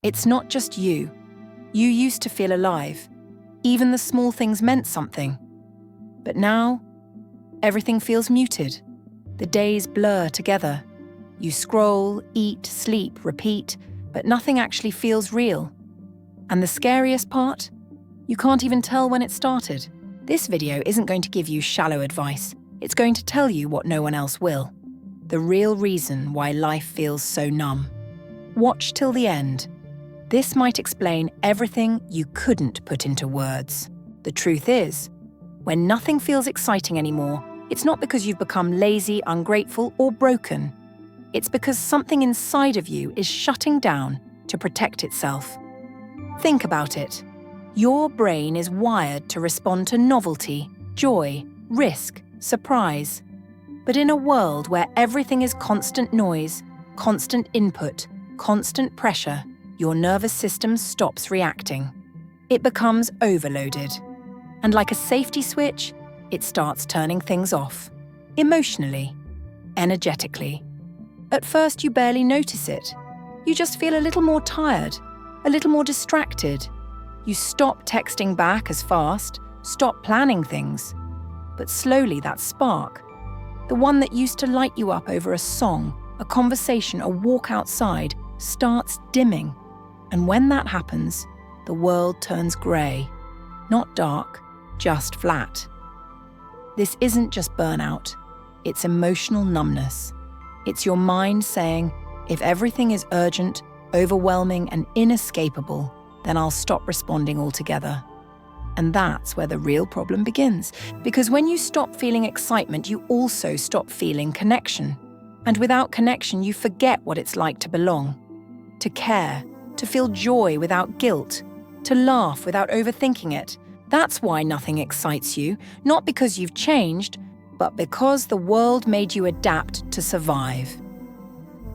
It's not just you. You used to feel alive. Even the small things meant something. But now, everything feels muted. The days blur together. You scroll, eat, sleep, repeat, but nothing actually feels real. And the scariest part? You can't even tell when it started. This video isn't going to give you shallow advice. It's going to tell you what no one else will. The real reason why life feels so numb. Watch till the end. This might explain everything you couldn't put into words. The truth is, when nothing feels exciting anymore, it's not because you've become lazy, ungrateful, or broken. It's because something inside of you is shutting down to protect itself. Think about it. Your brain is wired to respond to novelty, joy, risk, surprise. But in a world where everything is constant noise, constant input, constant pressure, your nervous system stops reacting. It becomes overloaded. And like a safety switch, it starts turning things off. Emotionally, energetically. At first, you barely notice it. You just feel a little more tired, a little more distracted. You stop texting back as fast, stop planning things. But slowly that spark, the one that used to light you up over a song, a conversation, a walk outside, starts dimming. And when that happens, the world turns grey. Not dark, just flat. This isn't just burnout, it's emotional numbness. It's your mind saying, if everything is urgent, overwhelming, and inescapable, then I'll stop responding altogether. And that's where the real problem begins. Because when you stop feeling excitement, you also stop feeling connection. And without connection, you forget what it's like to belong, to care, to feel joy without guilt, to laugh without overthinking it. That's why nothing excites you, not because you've changed, but because the world made you adapt to survive.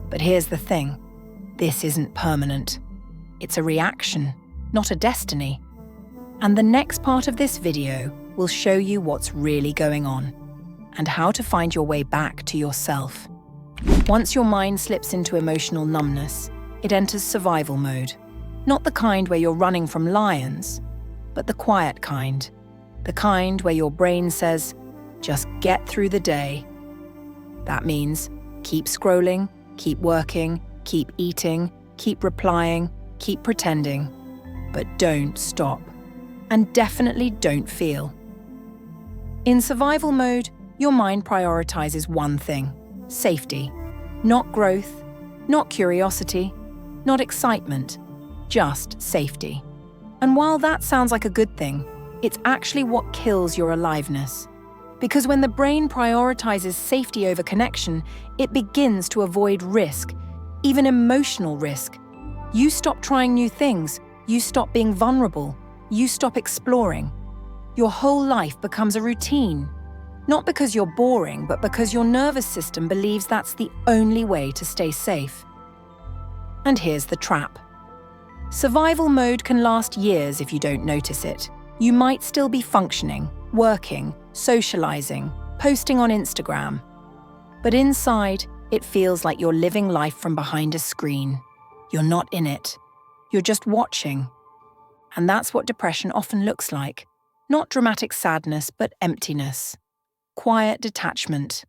But here's the thing. This isn't permanent. It's a reaction, not a destiny. And the next part of this video will show you what's really going on and how to find your way back to yourself. Once your mind slips into emotional numbness, it enters survival mode. Not the kind where you're running from lions, but the quiet kind. The kind where your brain says, just get through the day. That means keep scrolling, keep working, keep eating, keep replying, keep pretending. But don't stop. And definitely don't feel. In survival mode, your mind prioritizes one thing: safety. Not growth, not curiosity, not excitement, just safety. And while that sounds like a good thing, it's actually what kills your aliveness. Because when the brain prioritizes safety over connection, it begins to avoid risk, even emotional risk. You stop trying new things, you stop being vulnerable, you stop exploring. Your whole life becomes a routine. Not because you're boring, but because your nervous system believes that's the only way to stay safe. And here's the trap. Survival mode can last years if you don't notice it. You might still be functioning, working, socializing, posting on Instagram. But inside, it feels like you're living life from behind a screen. You're not in it. You're just watching. And that's what depression often looks like. Not dramatic sadness, but emptiness. Quiet detachment.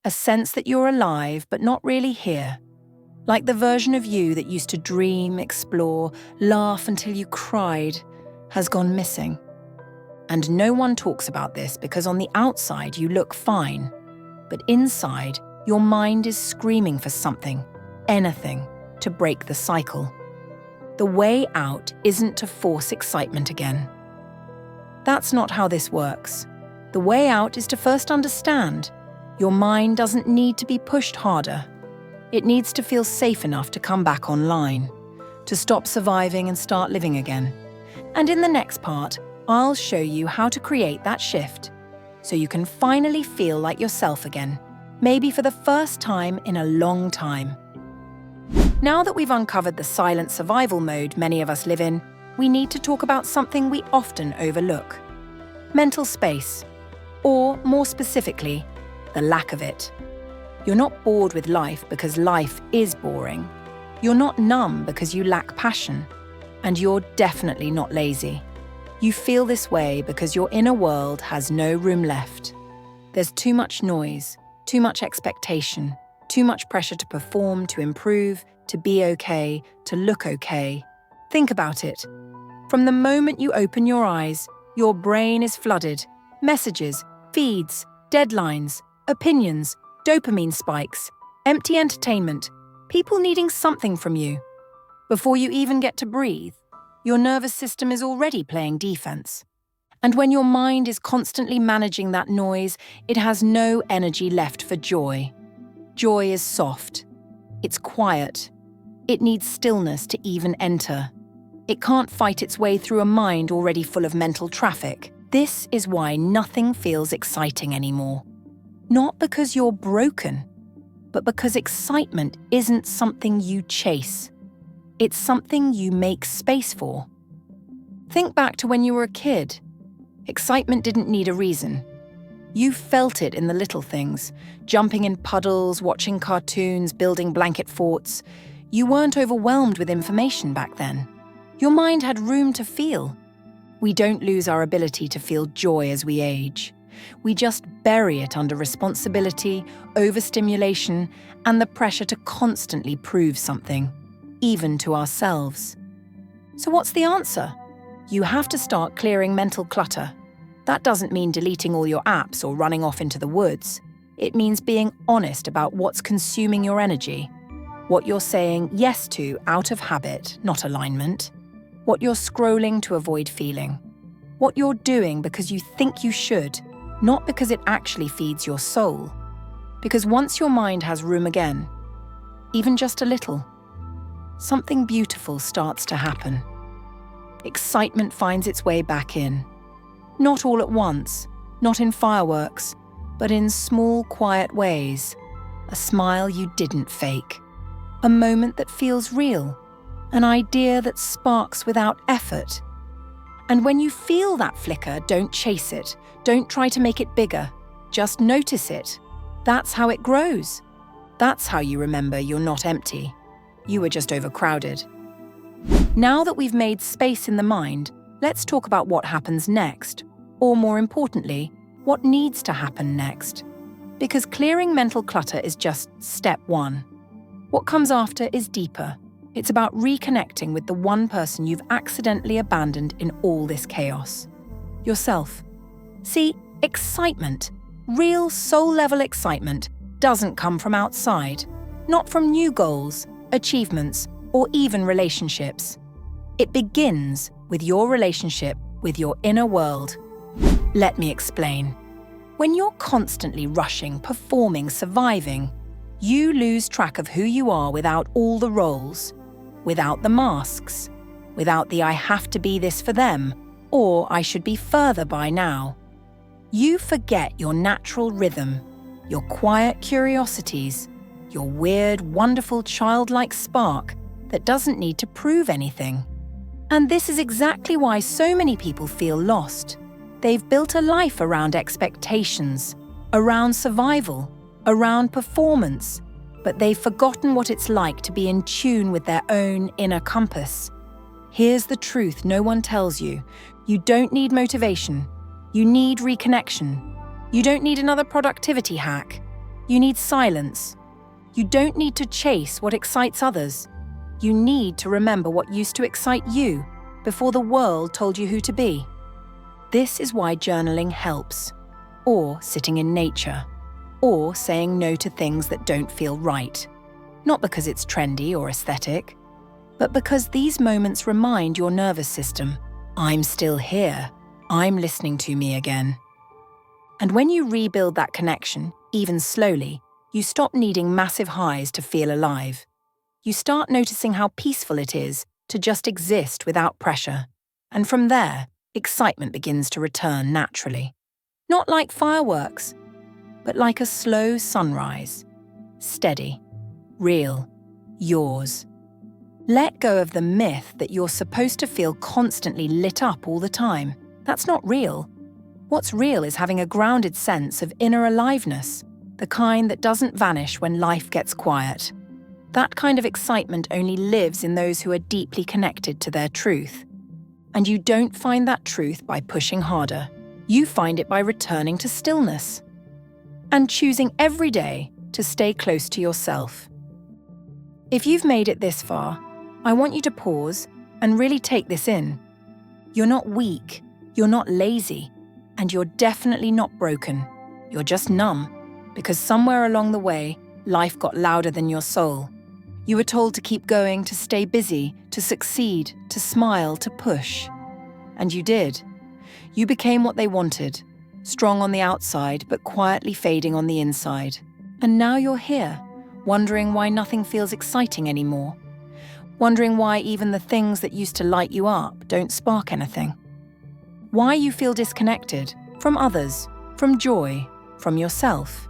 A sense that you're alive, but not really here. Like the version of you that used to dream, explore, laugh until you cried, has gone missing. And no one talks about this because on the outside you look fine. But inside, your mind is screaming for something, anything, to break the cycle. The way out isn't to force excitement again. That's not how this works. The way out is to first understand. Your mind doesn't need to be pushed harder. It needs to feel safe enough to come back online, to stop surviving and start living again. And in the next part, I'll show you how to create that shift, so you can finally feel like yourself again, maybe for the first time in a long time. Now that we've uncovered the silent survival mode many of us live in, we need to talk about something we often overlook: mental space, or more specifically, the lack of it. You're not bored with life because life is boring. You're not numb because you lack passion, and you're definitely not lazy. You feel this way because your inner world has no room left. There's too much noise, too much expectation, too much pressure to perform, to improve, to be okay, to look okay. Think about it. From the moment you open your eyes, your brain is flooded. Messages, feeds, deadlines, opinions, dopamine spikes, empty entertainment, people needing something from you. Before you even get to breathe, your nervous system is already playing defense. And when your mind is constantly managing that noise, it has no energy left for joy. Joy is soft. It's quiet. It needs stillness to even enter. It can't fight its way through a mind already full of mental traffic. This is why nothing feels exciting anymore. Not because you're broken, but because excitement isn't something you chase. It's something you make space for. Think back to when you were a kid. Excitement didn't need a reason. You felt it in the little things, jumping in puddles, watching cartoons, building blanket forts. You weren't overwhelmed with information back then. Your mind had room to feel. We don't lose our ability to feel joy as we age. We just bury it under responsibility, overstimulation, and the pressure to constantly prove something, even to ourselves. So what's the answer? You have to start clearing mental clutter. That doesn't mean deleting all your apps or running off into the woods. It means being honest about what's consuming your energy, what you're saying yes to out of habit, not alignment, what you're scrolling to avoid feeling, what you're doing because you think you should, not because it actually feeds your soul. Because once your mind has room again, even just a little, something beautiful starts to happen. Excitement finds its way back in. Not all at once, not in fireworks, but in small, quiet ways. A smile you didn't fake. A moment that feels real. An idea that sparks without effort. And when you feel that flicker, don't chase it. Don't try to make it bigger. Just notice it. That's how it grows. That's how you remember you're not empty. You were just overcrowded. Now that we've made space in the mind, let's talk about what happens next. Or more importantly, what needs to happen next. Because clearing mental clutter is just step one. What comes after is deeper. It's about reconnecting with the one person you've accidentally abandoned in all this chaos. Yourself. See, excitement, real soul-level excitement, doesn't come from outside. Not from new goals, achievements, or even relationships. It begins with your relationship with your inner world. Let me explain. When you're constantly rushing, performing, surviving, you lose track of who you are without all the roles, without the masks, without the I have to be this for them, or I should be further by now. You forget your natural rhythm, your quiet curiosities, your weird, wonderful childlike spark that doesn't need to prove anything. And this is exactly why so many people feel lost. They've built a life around expectations, around survival, around performance, but they've forgotten what it's like to be in tune with their own inner compass. Here's the truth no one tells you. You don't need motivation. You need reconnection. You don't need another productivity hack. You need silence. You don't need to chase what excites others. You need to remember what used to excite you before the world told you who to be. This is why journaling helps, or sitting in nature, or saying no to things that don't feel right. Not because it's trendy or aesthetic, but because these moments remind your nervous system, I'm still here, I'm listening to me again. And when you rebuild that connection, even slowly, you stop needing massive highs to feel alive. You start noticing how peaceful it is to just exist without pressure. And from there, excitement begins to return naturally. Not like fireworks, but like a slow sunrise. Steady, real, yours. Let go of the myth that you're supposed to feel constantly lit up all the time. That's not real. What's real is having a grounded sense of inner aliveness, the kind that doesn't vanish when life gets quiet. That kind of excitement only lives in those who are deeply connected to their truth. And you don't find that truth by pushing harder. You find it by returning to stillness and choosing every day to stay close to yourself. If you've made it this far, I want you to pause and really take this in. You're not weak, you're not lazy, and you're definitely not broken. You're just numb, because somewhere along the way, life got louder than your soul. You were told to keep going, to stay busy, to succeed, to smile, to push. And you did. You became what they wanted, strong on the outside, but quietly fading on the inside. And now you're here, wondering why nothing feels exciting anymore. Wondering why even the things that used to light you up don't spark anything. Why you feel disconnected from others, from joy, from yourself.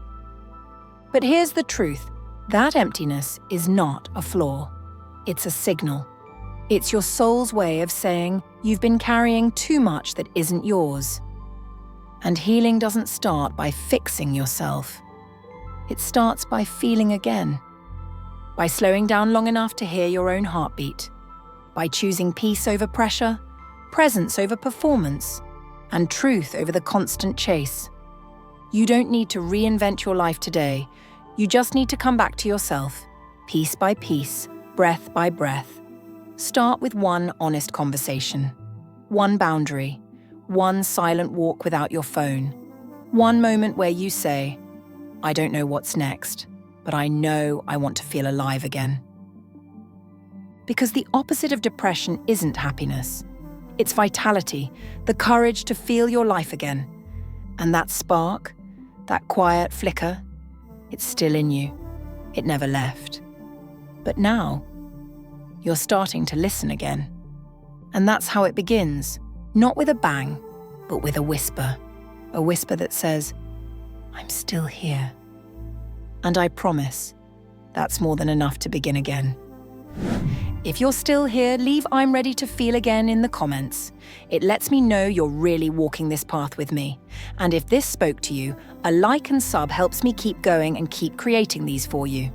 But here's the truth. That emptiness is not a flaw. It's a signal. It's your soul's way of saying you've been carrying too much that isn't yours. And healing doesn't start by fixing yourself. It starts by feeling again. By slowing down long enough to hear your own heartbeat. By choosing peace over pressure, presence over performance, and truth over the constant chase. You don't need to reinvent your life today. You just need to come back to yourself, piece by piece, breath by breath. Start with one honest conversation, one boundary, one silent walk without your phone, one moment where you say, I don't know what's next, but I know I want to feel alive again. Because the opposite of depression isn't happiness. It's vitality, the courage to feel your life again. And that spark, that quiet flicker, it's still in you. It never left. But now, you're starting to listen again. And that's how it begins, not with a bang, but with a whisper that says, I'm still here. And I promise, that's more than enough to begin again. If you're still here, leave I'm ready to feel again in the comments. It lets me know you're really walking this path with me. And if this spoke to you, a like and sub helps me keep going and keep creating these for you.